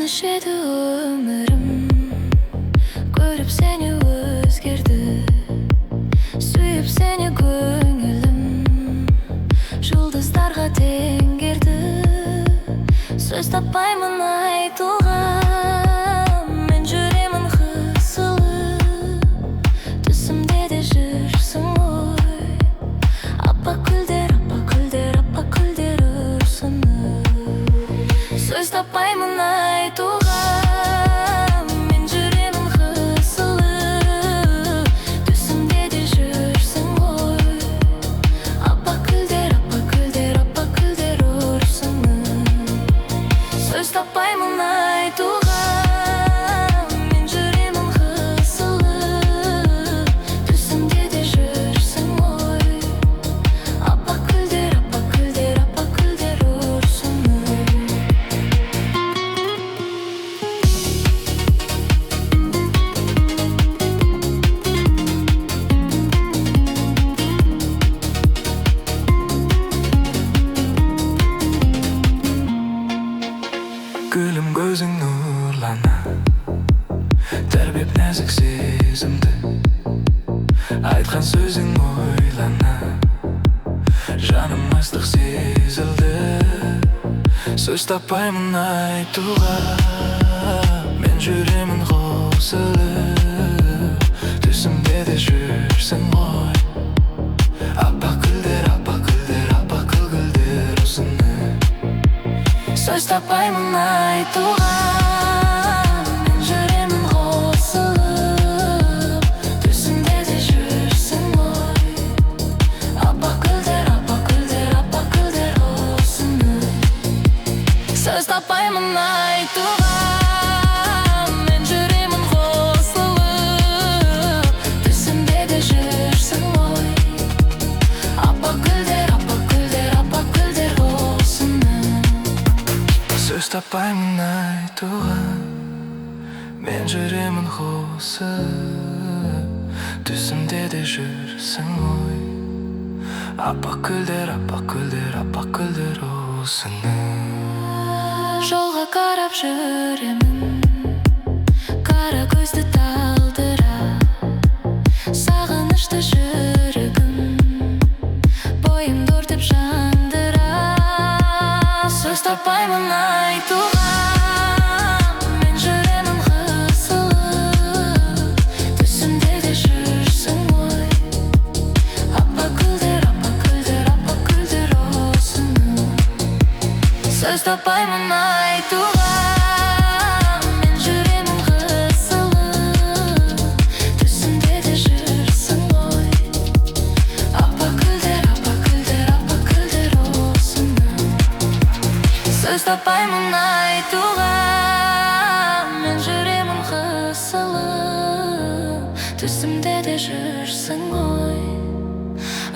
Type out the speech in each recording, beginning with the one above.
Тыныш еді өмірім, көріп сені өзгерді. Сүйіп сені көңілім жұлдыздарға теңгерді. Сөз таппаймын айтуға, мен жүремін қысылып. Түсімде де жүрсің ғой, аппақ гүлдер, аппақ гүлдер, аппақ гүлдер ұсынып. Сөз таппаймын айтуға, мен жүремін қысылып. Түсімде де жүрсің ғой, аппақ гүлдер, аппақ гүлдер, аппақ гүлдер ұсынып. Сөз таппаймын айтуға, мен жүремін қысылып. Түсімде де жүрсің ғой, аппақ гүлдер, аппақ гүлдер, аппақ гүлдер ұсынып. Гүлім көзің нұрлана, тәрбиеп нәзік сезімді. Айтқан сөзің ойлана, жаным ыстық сезілді. Сөз таппаймын айтуға, мен жүремін қосылып. Түсімде де жүрсің ғой, аппақ гүлдер, аппақ гүлдер, аппақ гүлдер ұсынып. Сөз таппаймын айтуға, мен жүремін қосылып. Түсімде де жүрсің ғой, аппақ гүлдер, аппақ гүлдер, аппақ гүлдер ұсынып. Сөз таппаймын айтуға, мен жүремін қосылып. Түсімде де жүрсің ғой, аппақ гүлдер, аппақ гүлдер, аппақ гүлдер ұсынып. Сөз таппаймын айтуға, мен жүремін қосылып. Түсімде де жүрсің ғой, аппақ гүлдер, аппақ гүлдер, аппақ гүлдер ұсынып. Жолға қарап жүремін, қара көзді талдыра. Сағынышты жүрегім бойымды өртеп жандыра. Сөз таппаймын айтуға, мен жүремін қысылып. Түсімде де жүрсің ғой, аппақ гүлдер, аппақ гүлдер, аппақ гүлдер ұсынып. Сөз таппаймын айтуға, мен жүремін қысылып. Түсімде де жүрсің ғой, аппақ гүлдер, аппақ гүлдер, аппақ гүлдер ұсынып. Сөз таппаймын айтуға, мен жүремін қысылып. Түсімде де жүрсің ғой,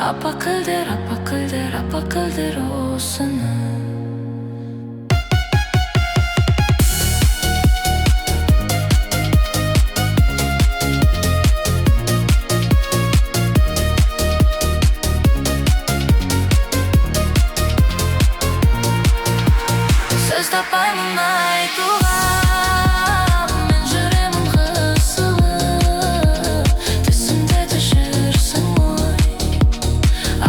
аппақ гүлдер, аппақ гүлдер, аппақ гүлдер ұсынып. Сөз таппаймын айтуға, мен жүремін қысылып. Түсімде де жүрсің ғой,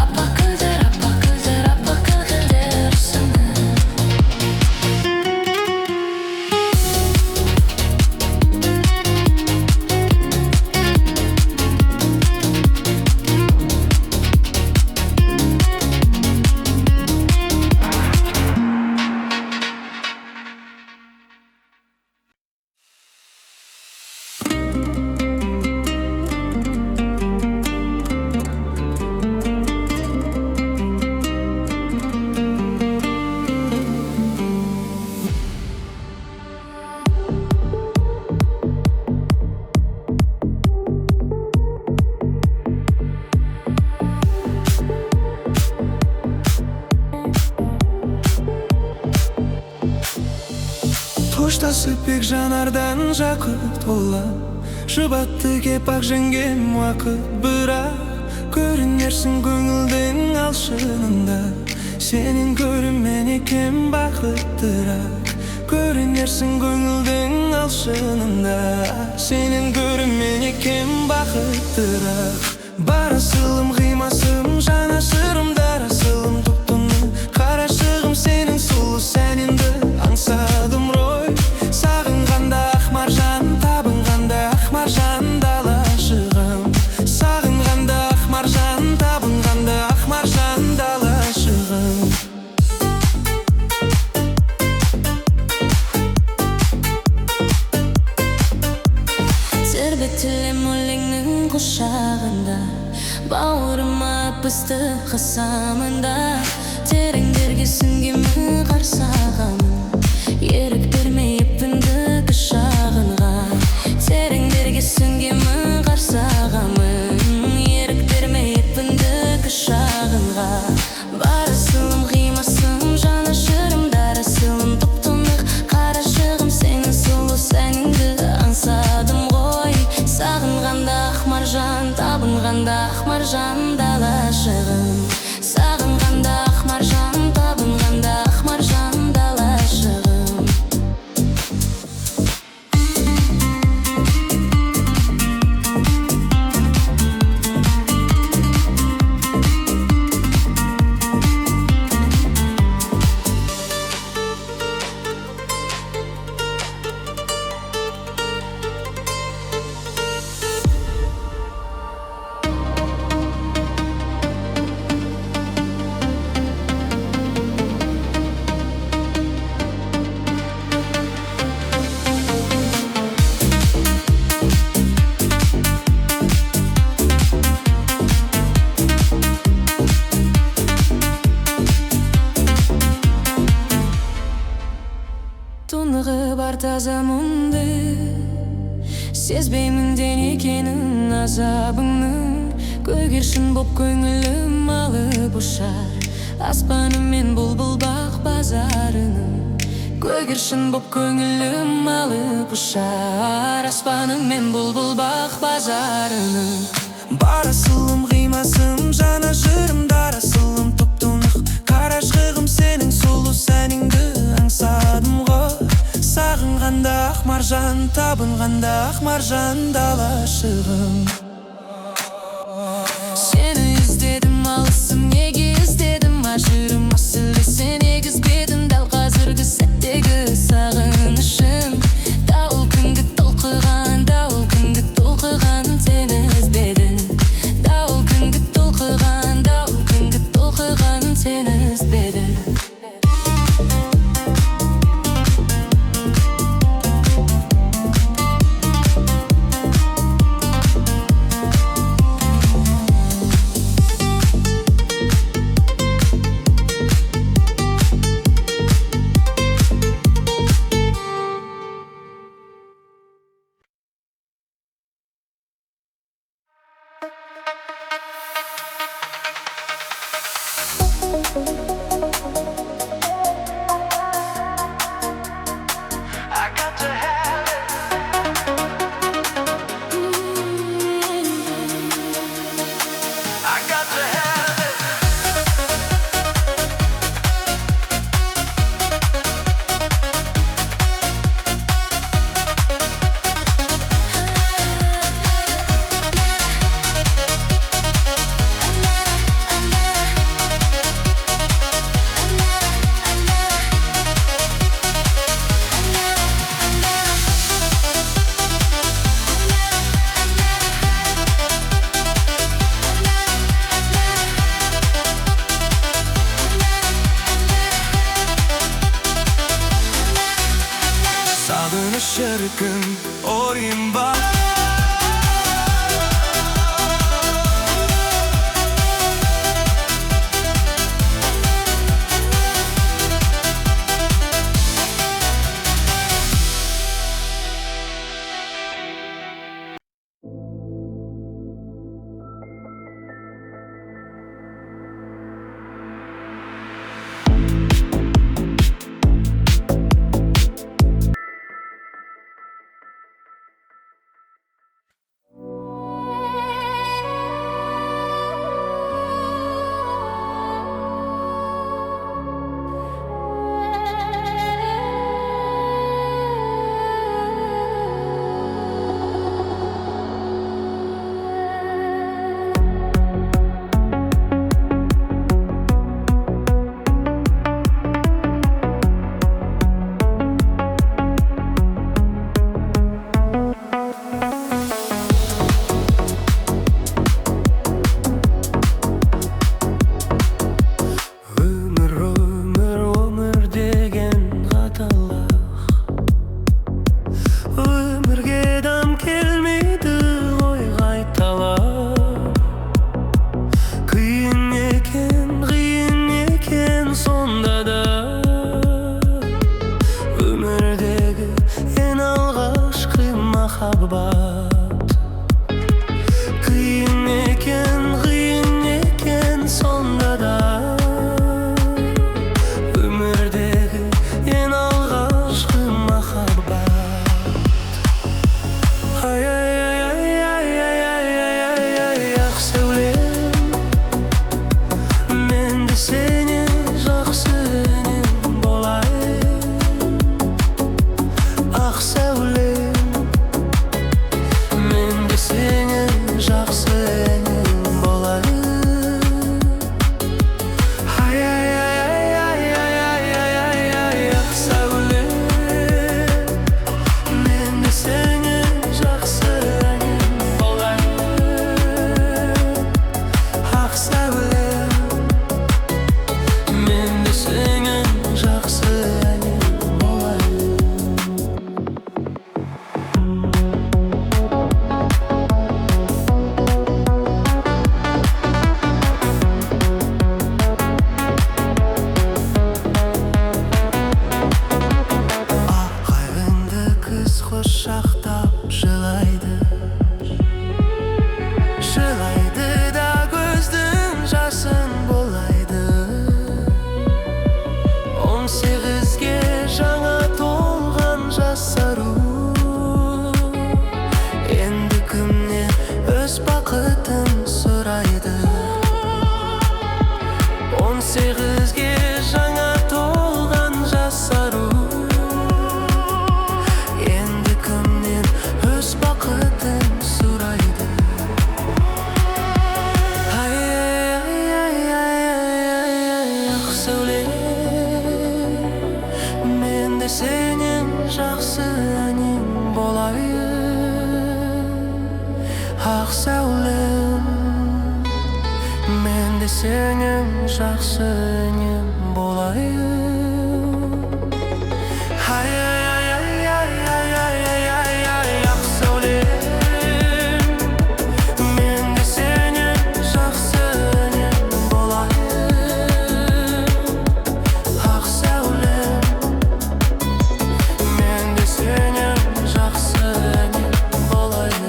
аппақ гүлдер, аппақ гүлдер, аппақ гүлдер ұсынып. Қоштасып пек жанардан жақұт олап, жұбатты кеп ақ жеңгем уақыт. Бірақ көрінерсің көңілдің алшынында, сенен көрі мен екем бақыттырақ. Көрінерсің көңілдің алшынында. Сенен көрі мен екем бақыттырақ. Бар асылым қимасым, жанашырым дарасылым топтының. Қарашығым сенің сұлу сәніңді аңсадым рой. Сағынғанда ақ маржан, табынғанда ақ маржан далашығым. Сағынғанда ақ маржан, табынғанда ақ маржан далашығым. Тербетілем өлеңнің құшағында, бауырыма пісті қасамында. Тереңдерге сүңгемін қарсағамын, ерік бермей еппінді құшағынға. Тереңдерге сүңгемін қарсағамын, ерік бермей еппінді құшағынға. Бар асылым қимасым, жанашырым дарасылым топ-тонық. Қарашығым сенің сұлу сәніңді аңсадым ғой. Сағынғанда ақ маржан, табынғанда ақ маржан далашығым. Сағынғанда ақ маржан, табынғанда ақ маржан далашығым. Тұнығы бар таза мұңды, сезбеймін ден екенін азабыңның. Көгершін боп көңілім алып ұшар, аспаным мен бұлбұл бақ базарының. Көгершін боп көңілім алып ұшар, аспаным мен бұлбұл бақ базарының. Бар асылым қимасым, жанашырым дарасылым топ-тонық. Қарашығым сенің сұлу сәніңді аңсадым ғой. Сағынғанда ақ маржан, табынғанда ақ маржан далашығым. Сені іздедім алысым, неге іздедім ажырым. Асылысы негізбедім дәл қазіргі сәттегі сағынышым. Дауыл күнгі толқыған, дауыл күнгі толқыған сені іздедім. Дауыл күнгі толқыған, дауыл күнгі толқыған сені іздедім. Şarkım orayım bak. махаббат. Кыйын экен сонда да өмірдегі ең алғашқы махаббат. Ақ сәулем, мен де сені жақсы інім болайын. Ақ сәулем, мен де сені жақсы інім болайын. Ақ сәулем, мен де сені жақсы інім болайын. Ақ сәулем, мен де сені жақсы інім болайын. Ағайынды күз құшақтап жылайды, жылайды да көздің жасын болайды. 18-ге жаңа толған жас ару енді кімнен өз бақытын сұрайды. 18-ге жаңа толған жас ару енді кімнен өз бақытын сұрайды. Ақ сәулем, мен де сенің жақсы әнің болайын. Ақ сәулем, мен де сенің жақсы әнің болайын. Ақ сәулем, мен де сенің жақсы әнің болайын. Ақ сәулем, мен де сенің жақсы әнің болайын.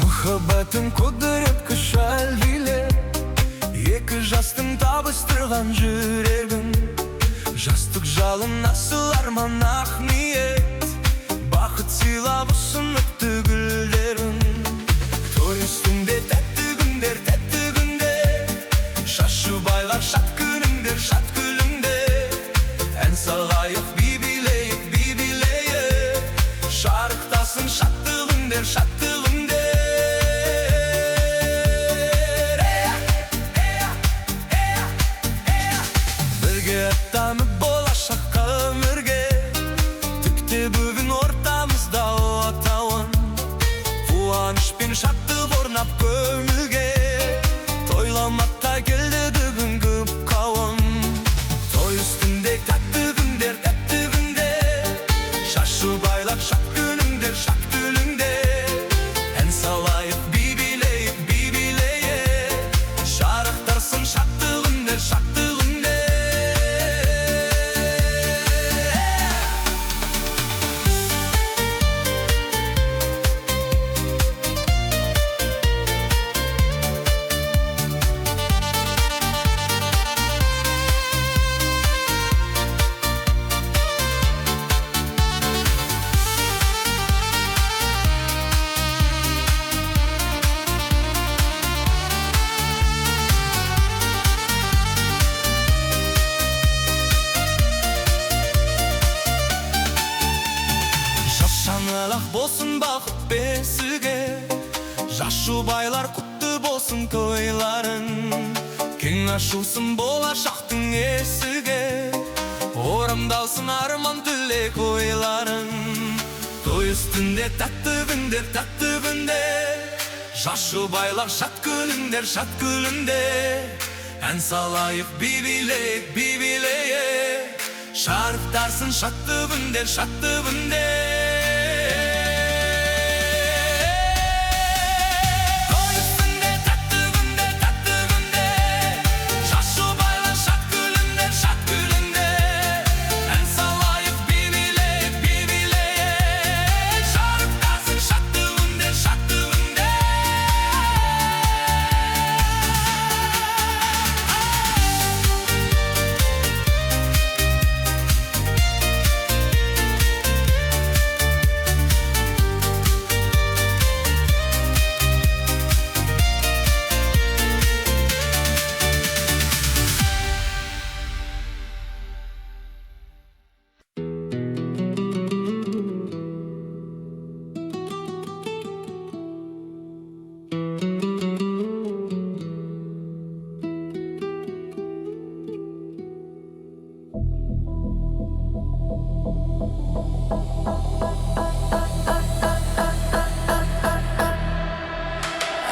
Махаббатым құдірет күш әлдилер, екі жастың табыстырған жүрегін. Жастық жалын асыл арман ақ ниет, бақыт сыйлап ұсыныпты гүлдерін. Той үстінде тәтті күндер, шашы байлар шат күніңдер, шат күліңдер. Ән салайық, би билейік, шарықтасын шаттығыңдер, шаттығыңдер. Бірге аттанып болашаққа өмірге, тікте бүгін ортамызда отауын. Қуаныш пен шаттық орнап көңілге, тойламаққа келді бүгінгі қауым. Той үстінде тәтті күндер, шашы байлап шат күніңдер, шат күліңдер. Ән салайық, би билейік, шарықтарсын шаттығыңдер, шаттығыңдер. Жаш жұбайлар құтты болсын тойларың, кең ашылсын болашақтың есігі, орындалсын арман тілек ойларың. Той үстінде тәтті күндер, жас жұбайлар шат күліңдер, шат күліңдер. Ән салайық би билейік, шарықтарсын шатты күндер, шатты күндер.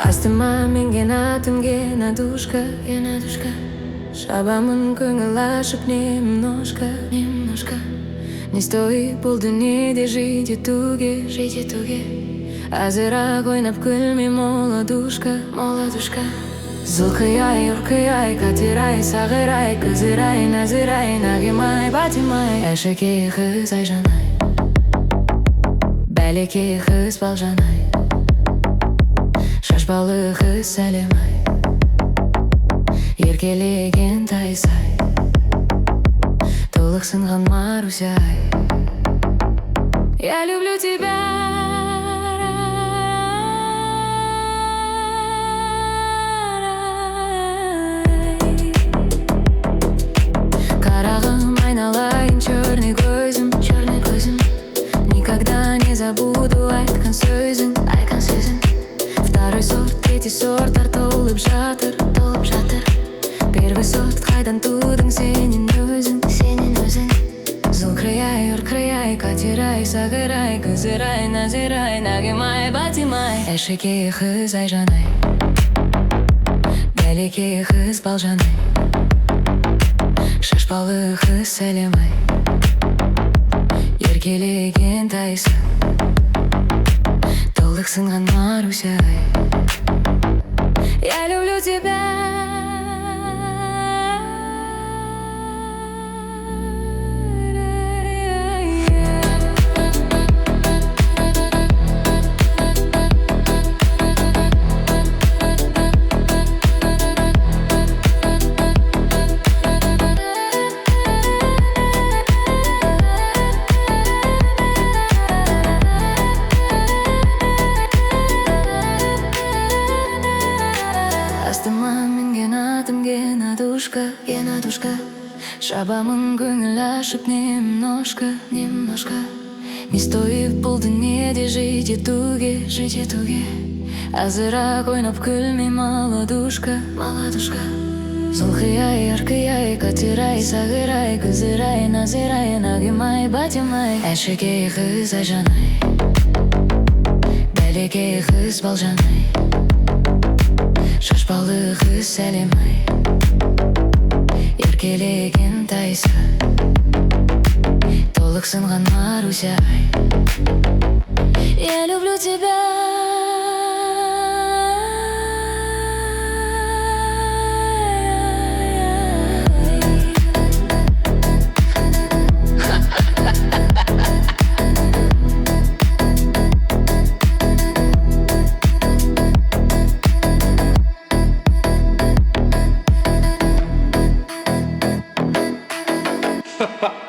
Астыма менген атымге надушка, шабамын көңіл ашып немножко. Не стоит бұл дүниеде жить етуге. Азырақ ойнап күлмей молодушка. Зылқый-ай, ұрқый-ай, қатер-ай, сағыр-ай, күзір-ай, нәзір-ай, нағим-ай, батим-ай. Әшекей қыз Айжан-ай, бәлекей қыз Балжан-ай, шашбалы қыз Сәлем-ай, еркелеген Тайсай, толықсынған Маруся-ай. Я люблю тебя. Қарағым айналайын черный көзім. Никогда не забуду айтқан сөзің. Второй сорт, третий сорттар толып жатыр. Первый сорт қайдан тудың сенен өзің. Зылқый-ай, ұрқый-ай, қатер-ай, сағыр-ай, күзір-ай, нәзір-ай, нағим-ай, батим-ай. Әшекей қыз Айжан-ай, бәлекей қыз Балжан-ай, шашбалы қыз Сәлем-ай, еркелеген Тайсай, толықсынған Маруся-ай. Я люблю тебя. Астыма менген атымге надушка. Шабамын көңіл ашып немножко. Не стоит бұл дүниеде жить етуге. Азырақ ойнап күлмей молодушка. Зылқый-ай, ұрқый-ай, қатер-ай, сағыр-ай, күзір-ай, нәзір-ай, нағим-ай, батим-ай. Әшекей қыз Айжан-ай, бәлекей қыз Балжан-ай, шашбалы қыз Сәлем-ай, еркелеген Тайсай, толықсынған Маруся-ай. Я люблю тебя. Ha ha!